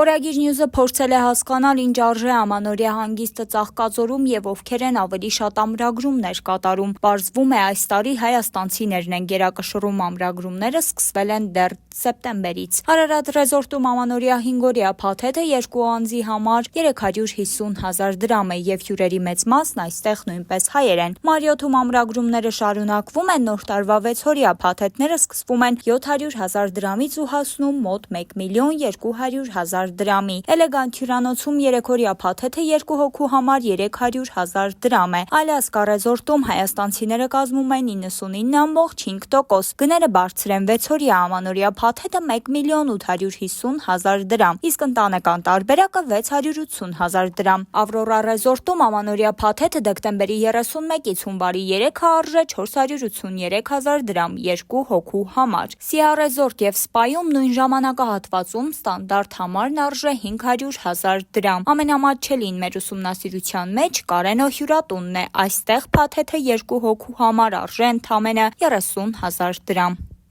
Օրագիր Նյուզը փորձել է հասկանալ ինչ արժե ամանորյա հանգիստը Ծաղկաձորում եւ ովքեր են ավելի շատ ամրագրումներ կատարում։ Պարզվում է այս տարի հայաստանցիներն են գերակշռում ամրագրումները սկսվել են դեռ սեպտեմբերից։ Արարատ ռեզորտում ամանորյա 5-օրյա փաթեթը 2 անձի համար 350,000 դրամ է եւ հյուրերի մեծ մասն այստեղ նույնպես հայեր են։ Մարիոթում ամրագրումները շարունակվում են, նոր տարվա 6-օրյա փաթեթները սկսվում են 700,000 դրամից ու հասնում մոտ 1,200,000 դրամի։ Էլեգանտ հյուրանոցում 3-օրյա փաթեթը 2 հոգու համար 300,000 դրամ է։ Ալյասկա ռեզորտում հայաստանցիները կազմում են 99,5%։ Գները բարձր են 6-օրյա ամանորյա փաթեթը 1,850,000 դրամ, իսկ ընտանեկան տարբերակը 680,000 դրամ։ Ավրորա ռեզորտում ամանորյա փաթեթը դեկտեմբերի 31-ից հունվարի 3-ը արժե 483,000 դրամ 2 հոգու համար։ Սիա ռեզորտ եւ սպայում նույն ժամանակահատվածում ստանդարտ համարն արժե 500,000 դրամ։ Ամենամատչելին մեր ուսումնասիրության մեջ Կարենո հյուրատունն է։ Այստեղ փաթեթը 2 հոգու համար արժե ընդամենը 30,000 դրամ։